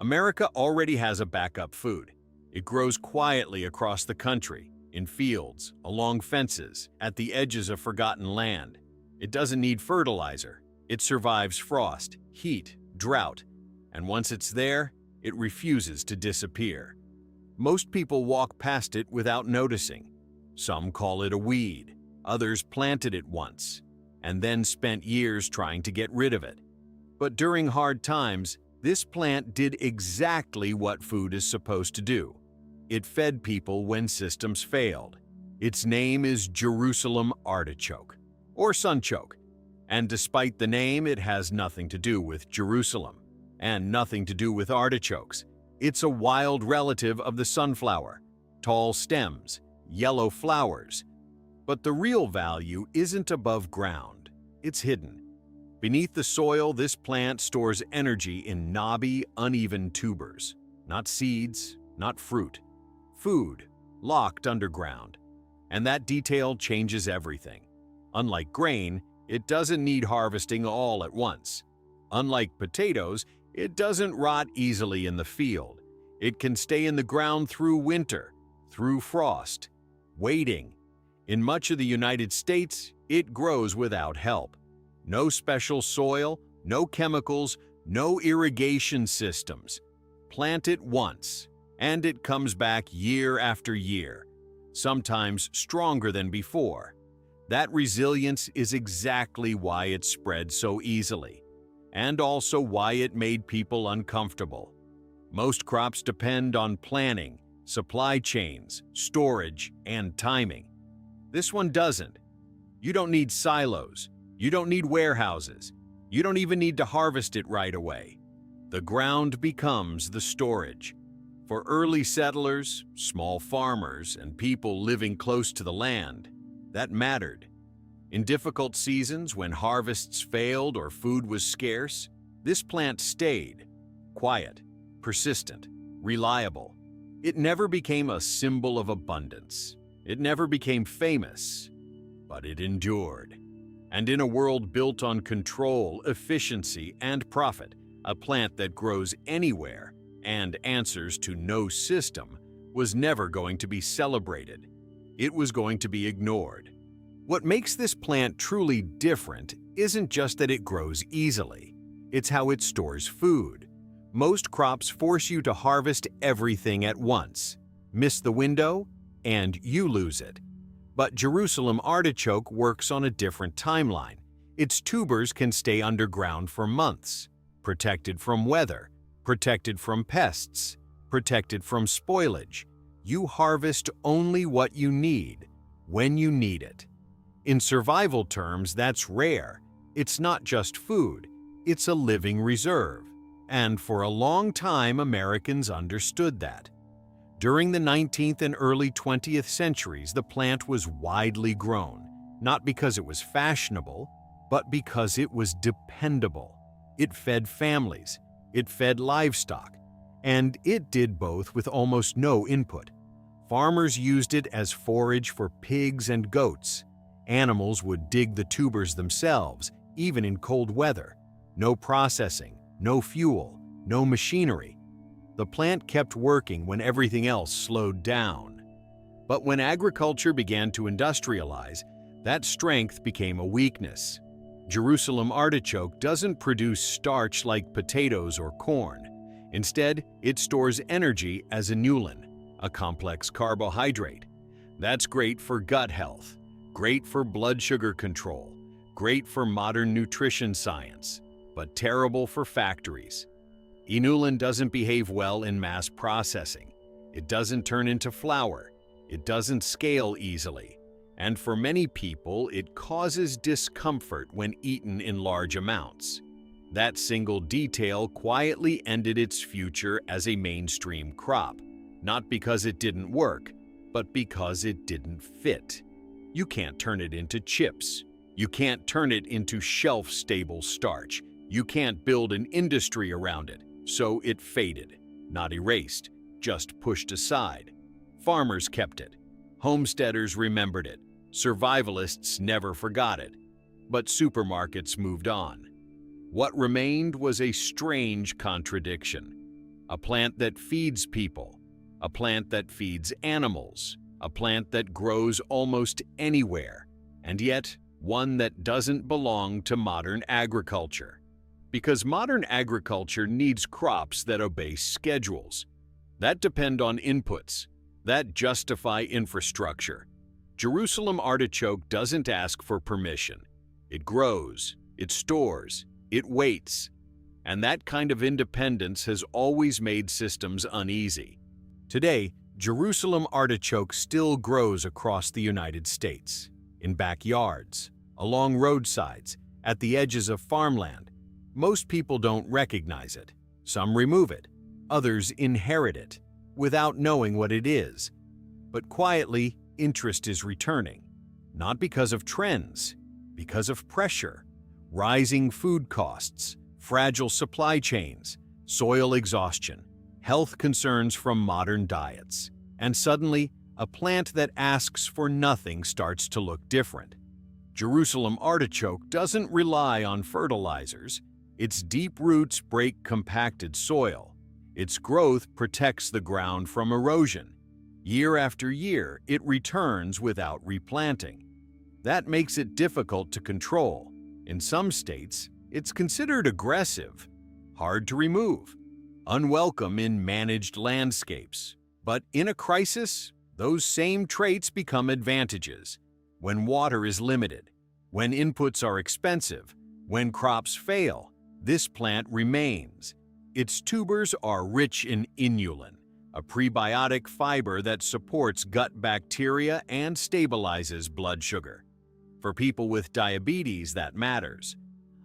America already has a backup food. It grows quietly across the country, in fields, along fences, at the edges of forgotten land. It doesn't need fertilizer. It survives frost, heat, drought, and once it's there, it refuses to disappear. Most people walk past it without noticing. Some call it a weed. Others planted it once, and then spent years trying to get rid of it. But during hard times, this plant did exactly what food is supposed to do. It fed people when systems failed. Its name is Jerusalem artichoke, or sunchoke, and despite the name, it has nothing to do with Jerusalem, and nothing to do with artichokes. It's a wild relative of the sunflower, tall stems, yellow flowers. But the real value isn't above ground, it's hidden. Beneath the soil, this plant stores energy in knobby, uneven tubers. Not seeds, not fruit. Food, locked underground. And that detail changes everything. Unlike grain, it doesn't need harvesting all at once. Unlike potatoes, it doesn't rot easily in the field. It can stay in the ground through winter, through frost, waiting. In much of the United States, it grows without help. No special soil, no chemicals, no irrigation systems. Plant it once, and it comes back year after year, sometimes stronger than before. That resilience is exactly why it spread so easily, and also why it made people uncomfortable. Most crops depend on planning, supply chains, storage, and timing. This one doesn't. You don't need silos. You don't need warehouses. You don't even need to harvest it right away. The ground becomes the storage. For early settlers, small farmers, and people living close to the land, that mattered. In difficult seasons when harvests failed or food was scarce, this plant stayed. Quiet, persistent, reliable. It never became a symbol of abundance. It never became famous, but it endured. And in a world built on control, efficiency, and profit, a plant that grows anywhere and answers to no system was never going to be celebrated. It was going to be ignored. What makes this plant truly different isn't just that it grows easily. It's how it stores food. Most crops force you to harvest everything at once. Miss the window, and you lose it. But Jerusalem artichoke works on a different timeline. Its tubers can stay underground for months, protected from weather, protected from pests, protected from spoilage. You harvest only what you need, when you need it. In survival terms, that's rare. It's not just food, it's a living reserve. And for a long time, Americans understood that. During the 19th and early 20th centuries, the plant was widely grown, not because it was fashionable, but because it was dependable. It fed families, it fed livestock, and it did both with almost no input. Farmers used it as forage for pigs and goats. Animals would dig the tubers themselves, even in cold weather. No processing, no fuel, no machinery. The plant kept working when everything else slowed down. But when agriculture began to industrialize, that strength became a weakness. Jerusalem artichoke doesn't produce starch like potatoes or corn. Instead, it stores energy as inulin, a complex carbohydrate. That's great for gut health, great for blood sugar control, great for modern nutrition science, but terrible for factories. Inulin doesn't behave well in mass processing. It doesn't turn into flour. It doesn't scale easily. And for many people, it causes discomfort when eaten in large amounts. That single detail quietly ended its future as a mainstream crop, not because it didn't work, but because it didn't fit. You can't turn it into chips. You can't turn it into shelf-stable starch. You can't build an industry around it. So it faded, not erased, just pushed aside. Farmers kept it. Homesteaders remembered it. Survivalists never forgot it. But supermarkets moved on. What remained was a strange contradiction. a plant that feeds people, a plant that feeds animals, a plant that grows almost anywhere, and yet one that doesn't belong to modern agriculture. Because modern agriculture needs crops that obey schedules, that depend on inputs, that justify infrastructure. Jerusalem artichoke doesn't ask for permission. It grows, it stores, it waits. And that kind of independence has always made systems uneasy. Today, Jerusalem artichoke still grows across the United States, in backyards, along roadsides, at the edges of farmland. Most people don't recognize it. Some remove it. Others inherit it, without knowing what it is. But quietly, interest is returning. Not because of trends, because of pressure, rising food costs, fragile supply chains, soil exhaustion, health concerns from modern diets. And suddenly, a plant that asks for nothing starts to look different. Jerusalem artichoke doesn't rely on fertilizers. Its deep roots break compacted soil. Its growth protects the ground from erosion. Year after year, it returns without replanting. That makes it difficult to control. In some states, it's considered aggressive, hard to remove, unwelcome in managed landscapes. But in a crisis, those same traits become advantages. When water is limited, when inputs are expensive, when crops fail, this plant remains. Its tubers are rich in inulin, a prebiotic fiber that supports gut bacteria and stabilizes blood sugar. For people with diabetes, that matters.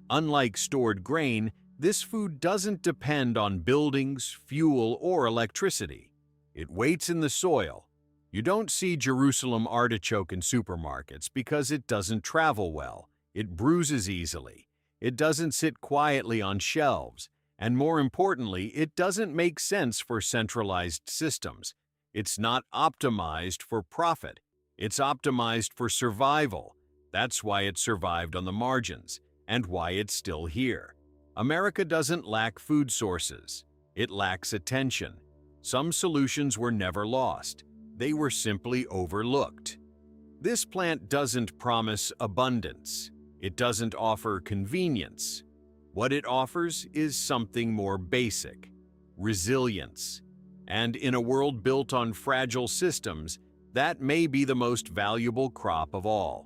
Unlike stored grain, this food doesn't depend on buildings, fuel, or electricity. It waits in the soil. You don't see Jerusalem artichoke in supermarkets because it doesn't travel well. It bruises easily. It doesn't sit quietly on shelves. And more importantly, it doesn't make sense for centralized systems. It's not optimized for profit. It's optimized for survival. That's why it survived on the margins, and why it's still here. America doesn't lack food sources. It lacks attention. Some solutions were never lost. They were simply overlooked. This plant doesn't promise abundance. It doesn't offer convenience. What it offers is something more basic: resilience. And in a world built on fragile systems, that may be the most valuable crop of all.